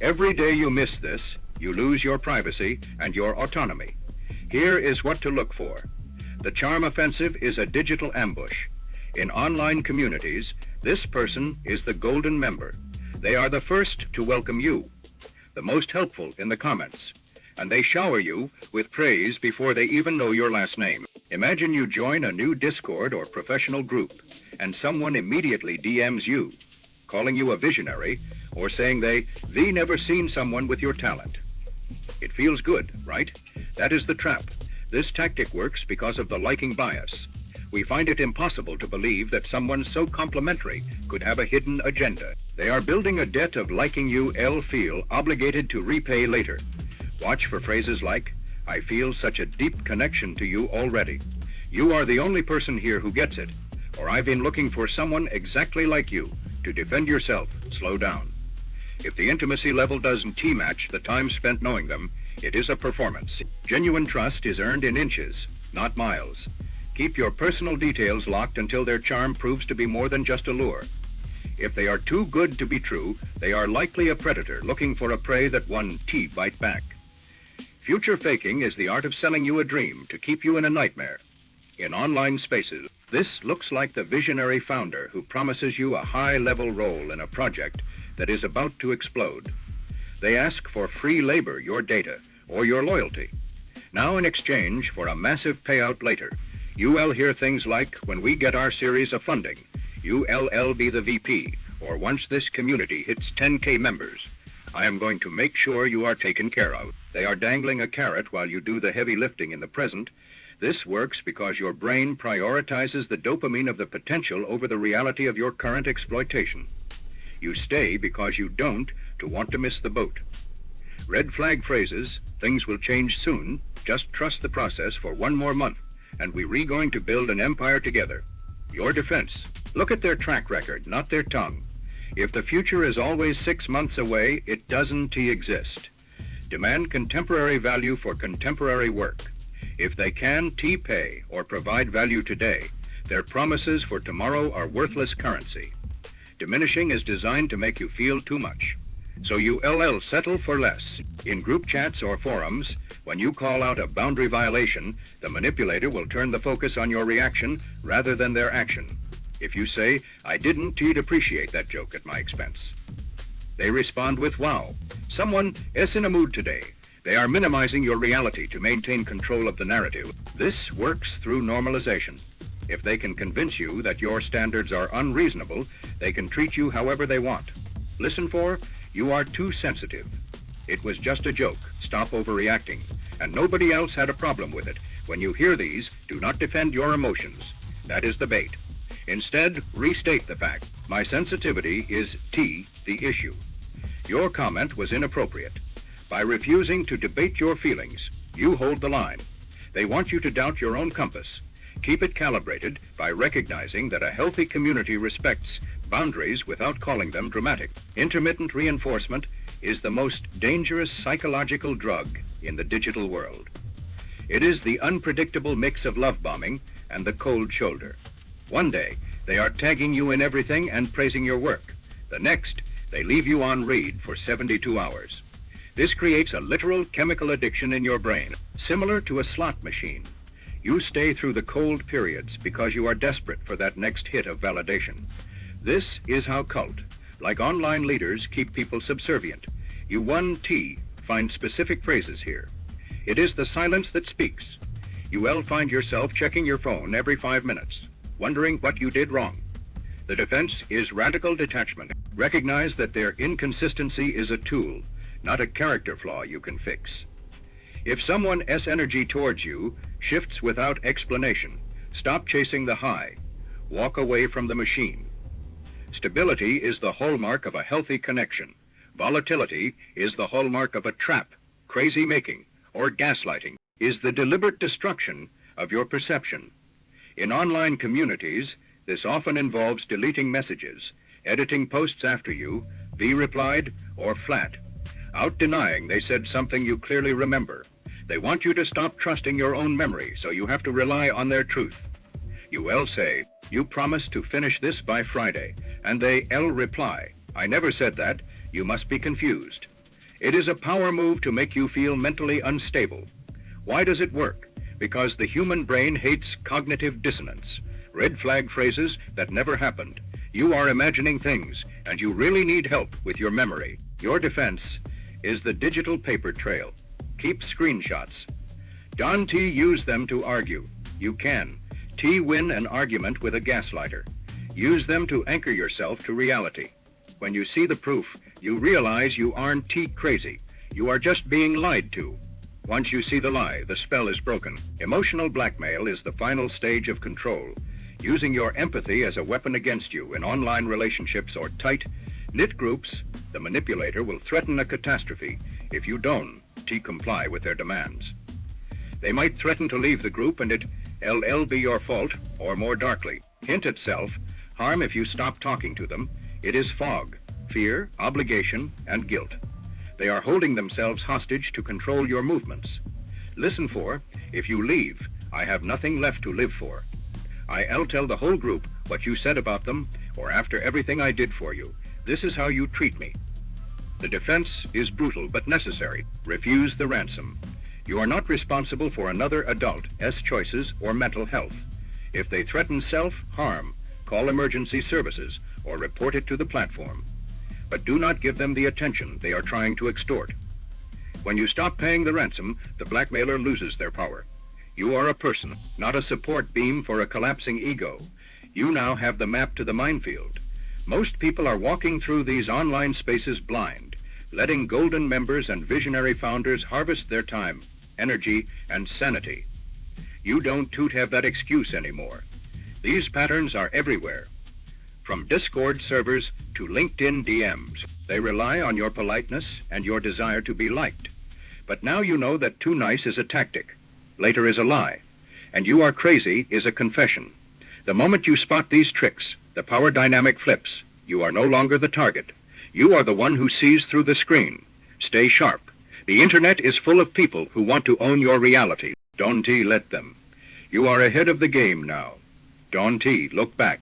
Every day you miss this, you lose your privacy and your autonomy. Here is what to look for. The charm offensive is a digital ambush. In online communities, this person is the golden member. They are the first to welcome you, the most helpful in the comments, and they shower you with praise before they even know your last name. Imagine you join a new Discord or professional group, and someone immediately DMs you, calling you a visionary, or saying they've never seen someone with your talent. It feels good, right? That is the trap. This tactic works because of the liking bias. We find it impossible to believe that someone so complimentary could have a hidden agenda. They are building a debt of liking you feel obligated to repay later. Watch for phrases like, "I feel such a deep connection to you already. You are the only person here who gets it," or "I've been looking for someone exactly like you to defend yourself. Slow down." If the intimacy level doesn't T-match the time spent knowing them, it is a performance. Genuine trust is earned in inches, not miles. Keep your personal details locked until their charm proves to be more than just a lure. If they are too good to be true, they are likely a predator looking for a prey that one bite back. Future faking is the art of selling you a dream to keep you in a nightmare. In online spaces, this looks like the visionary founder who promises you a high-level role in a project that is about to explode. They ask for free labor, your data, or your loyalty. Now in exchange for a massive payout later, you'll hear things like, "When we get our series of funding, you'll be the VP, or once this community hits 10K members, I am going to make sure you are taken care of." They are dangling a carrot while you do the heavy lifting in the present. This works because your brain prioritizes the dopamine of the potential over the reality of your current exploitation. You stay because you don't to want to miss the boat. Red flag phrases, "Things will change soon, just trust the process for one more month, and we're going to build an empire together." Your defense: look at their track record, not their tongue. If the future is always 6 months away, it doesn't exist. Demand contemporary value for contemporary work. If they can pay or provide value today, their promises for tomorrow are worthless currency. Diminishing is designed to make you feel too much. So you settle for less. In group chats or forums, when you call out a boundary violation, the manipulator will turn the focus on your reaction rather than their action. If you say, "I didn't appreciate that joke at my expense," they respond with, "Wow, someone is in a mood today." They are minimizing your reality to maintain control of the narrative. This works through normalization. If they can convince you that your standards are unreasonable, they can treat you however they want. Listen for, "You are too sensitive. It was just a joke. Stop overreacting." And nobody else had a problem with it. When you hear these, do not defend your emotions. That is the bait. Instead, restate the fact. "My sensitivity is the issue." Your comment was inappropriate. By refusing to debate your feelings, you hold the line. They want you to doubt your own compass. Keep it calibrated by recognizing that a healthy community respects boundaries without calling them dramatic. Intermittent reinforcement is the most dangerous psychological drug in the digital world. It is the unpredictable mix of love bombing and the cold shoulder. One day, they are tagging you in everything and praising your work. The next, they leave you on read for 72 hours. This creates a literal chemical addiction in your brain, similar to a slot machine. You stay through the cold periods because you are desperate for that next hit of validation. This is how cult, like online leaders, keep people subservient. You find specific phrases here. It is the silence that speaks. You will find yourself checking your phone every 5 minutes, wondering what you did wrong. The defense is radical detachment. Recognize that their inconsistency is a tool, not a character flaw you can fix. If someone's energy towards you shifts without explanation, stop chasing the high. Walk away from the machine. Stability is the hallmark of a healthy connection. Volatility is the hallmark of a trap. Crazy making, or gaslighting, is the deliberate destruction of your perception. In online communities, this often involves deleting messages, editing posts after you, be replied, or flat, out denying they said something you clearly remember. They want you to stop trusting your own memory, so you have to rely on their truth. You will say, "You promised to finish this by Friday," and they reply, "I never said that. You must be confused." It is a power move to make you feel mentally unstable. Why does it work? Because the human brain hates cognitive dissonance, red flag phrases that never happened. You are imagining things, and you really need help with your memory. Your defense is the digital paper trail. Keep screenshots. Don T used them to argue. You can. T win an argument with a gaslighter. Use them to anchor yourself to reality. When you see the proof, you realize you aren't T crazy. You are just being lied to. Once you see the lie, the spell is broken. Emotional blackmail is the final stage of control. Using your empathy as a weapon against you in online relationships or tight, knit groups, the manipulator will threaten a catastrophe if you don't comply with their demands. They might threaten to leave the group and it'll be your fault, or more darkly. Hint itself, harm if you stop talking to them. It is fog, fear, obligation, and guilt. They are holding themselves hostage to control your movements. Listen for, if you leave, I have nothing left to live for. I'll tell the whole group what you said about them, or after everything I did for you. This is how you treat me. The defense is brutal but necessary. Refuse the ransom. You are not responsible for another adult's choices or mental health. If they threaten self-harm, call emergency services or report it to the platform. But do not give them the attention they are trying to extort. When you stop paying the ransom, the blackmailer loses their power. You are a person, not a support beam for a collapsing ego. You now have the map to the minefield. Most people are walking through these online spaces blind, letting golden members and visionary founders harvest their time, energy, and sanity. You don't have that excuse anymore. These patterns are everywhere. From Discord servers to LinkedIn DMs, they rely on your politeness and your desire to be liked. But now you know that too nice is a tactic, later is a lie, and you are crazy is a confession. The moment you spot these tricks, the power dynamic flips. You are no longer the target. You are the one who sees through the screen. Stay sharp. The internet is full of people who want to own your reality. Don't let them. You are ahead of the game now. Don't look back.